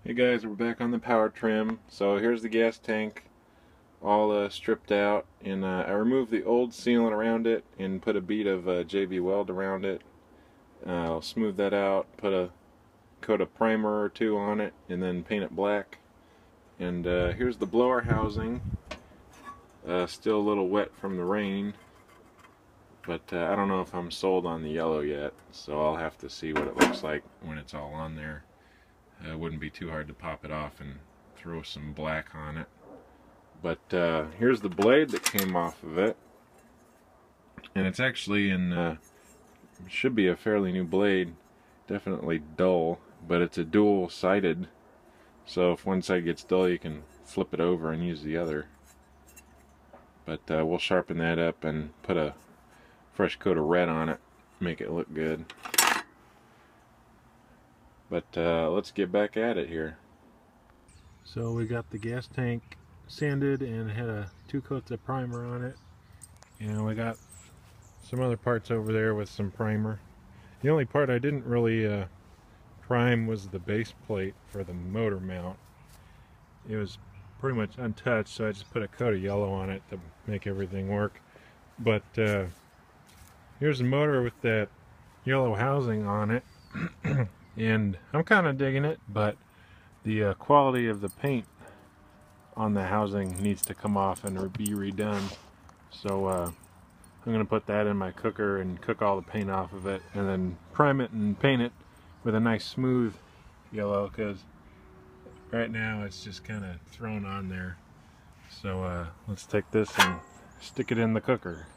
Hey guys, we're back on the power trim. So here's the gas tank all stripped out, and I removed the old sealant around it and put a bead of JB Weld around it. I'll smooth that out, put a coat of primer or two on it, and then paint it black. And here's the blower housing. Still a little wet from the rain, but I don't know if I'm sold on the yellow yet, so I'll have to see what it looks like when it's all on there. It wouldn't be too hard to pop it off and throw some black on it. But here's the blade that came off of it, and it's actually in should be a fairly new blade. Definitely dull, but it's a dual-sided, so if one side gets dull you can flip it over and use the other. But we'll sharpen that up and put a fresh coat of red on it, make it look good. But let's get back at it here. So we got the gas tank sanded and had 2 coats of primer on it, and we got some other parts over there with some primer. The only part I didn't really prime was the base plate for the motor mount. It was pretty much untouched, so I just put a coat of yellow on it to make everything work. But here's the motor with that yellow housing on it. And I'm kind of digging it, but the quality of the paint on the housing needs to come off and be redone. So I'm going to put that in my cooker and cook all the paint off of it, and then prime it and paint it with a nice smooth yellow, because right now it's just kind of thrown on there. So let's take this and stick it in the cooker.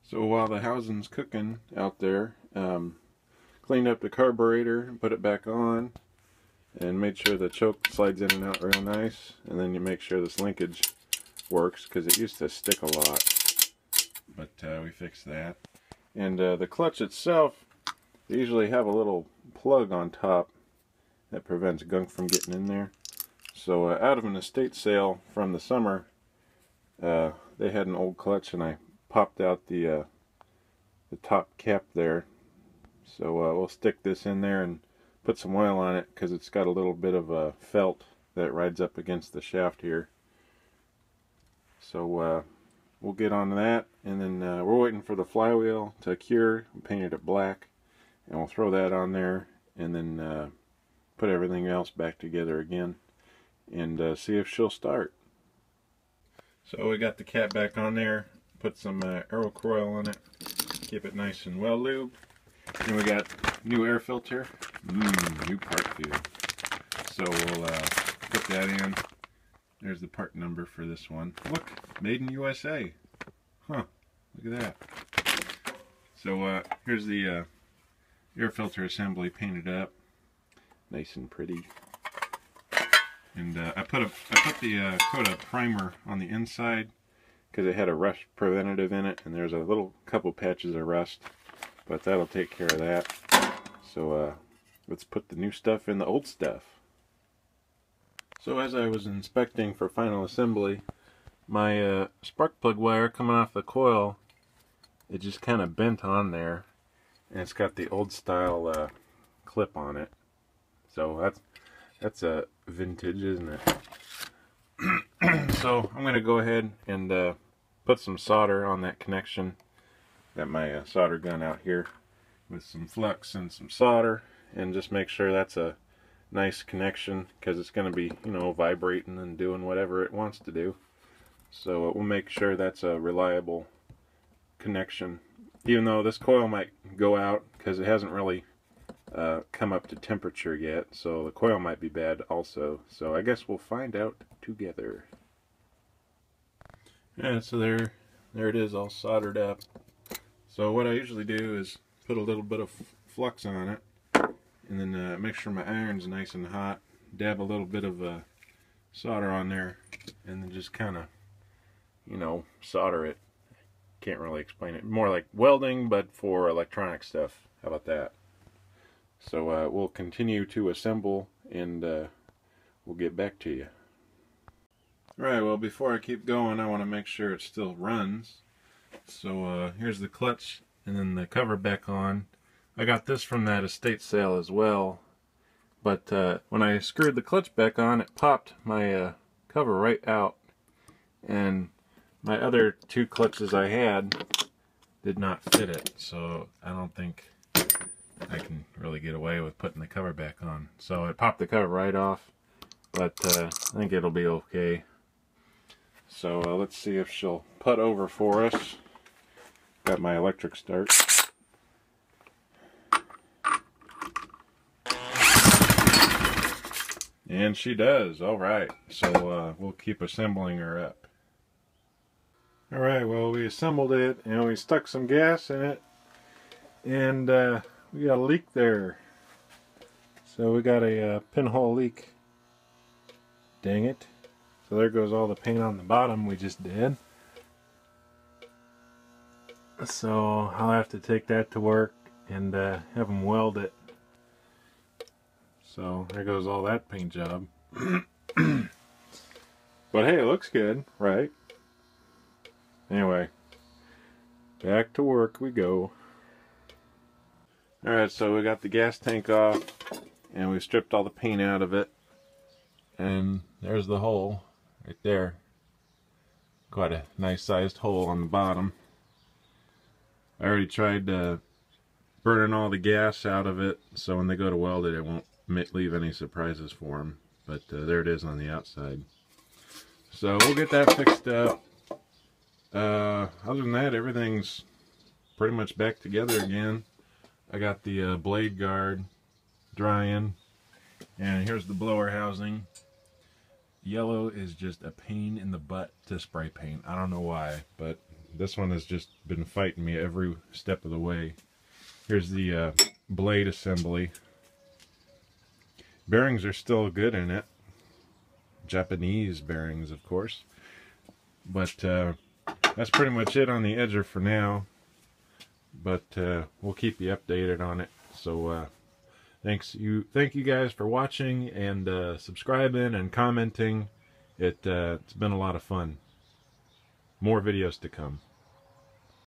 So while the housing's cooking out there, cleaned up the carburetor, put it back on, and made sure the choke slides in and out real nice. And then you make sure this linkage works, because it used to stick a lot, but we fixed that. And the clutch itself, they usually have a little plug on top that prevents gunk from getting in there. So out of an estate sale from the summer, they had an old clutch, and I popped out the top cap there. So we'll stick this in there and put some oil on it, because it's got a little bit of a felt that rides up against the shaft here. So we'll get on that, and then we're waiting for the flywheel to cure. We painted it black, and we'll throw that on there, and then put everything else back together again, and see if she'll start. So we got the cap back on there, put some aero coil on it, keep it nice and well lubed. And we got new air filter, new part feel. So we'll put that in. There's the part number for this one. Look, made in USA. Huh, look at that. So here's the air filter assembly painted up, nice and pretty. And I put the coat of primer on the inside, because it had a rust preventative in it, and there's a little couple patches of rust, but that'll take care of that. So let's put the new stuff in the old stuff. So as I was inspecting for final assembly, my spark plug wire coming off the coil, it just kind of bent on there, and it's got the old style clip on it. So that's a vintage, isn't it? So I'm going to go ahead and put some solder on that connection. Got my solder gun out here with some flux and some solder, and just make sure that's a nice connection, because it's going to be, you know, vibrating and doing whatever it wants to do. So we'll make sure that's a reliable connection, even though this coil might go out, because it hasn't really come up to temperature yet, so the coil might be bad also. So I guess we'll find out together. Yeah, so there it is, all soldered up. So what I usually do is put a little bit of flux on it, and then make sure my iron's nice and hot, dab a little bit of solder on there, and then just kind of, you know, solder it. Can't really explain it. More like welding, but for electronic stuff. How about that? So we'll continue to assemble, and we'll get back to you. Alright, well, before I keep going, I want to make sure it still runs. So here's the clutch, and then the cover back on. I got this from that estate sale as well, but when I screwed the clutch back on, it popped my cover right out, and my other two clutches I had did not fit it, so I don't think I can really get away with putting the cover back on. So it popped the cover right off, but I think it'll be okay. So let's see if she'll put over for us. Got my electric start. And she does. Alright, so we'll keep assembling her up. Alright, well, we assembled it and we stuck some gas in it, and we got a leak there. So we got a pinhole leak. Dang it. So there goes all the paint on the bottom we just did. So I'll have to take that to work and have them weld it. So there goes all that paint job. But hey, it looks good, right? Anyway, back to work we go. Alright, so we got the gas tank off and we stripped all the paint out of it. And there's the hole right there. Quite a nice sized hole on the bottom. I already tried burning all the gas out of it, so when they go to weld it, it won't leave any surprises for them. But there it is on the outside. So we'll get that fixed up. Other than that, everything's pretty much back together again. I got the blade guard drying, and here's the blower housing. Yellow is just a pain in the butt to spray paint. I don't know why, but this one has just been fighting me every step of the way. Here's the blade assembly. Bearings are still good in it. Japanese bearings, of course. But that's pretty much it on the edger for now. But we'll keep you updated on it. So thank you guys for watching and subscribing and commenting. It's been a lot of fun. More videos to come.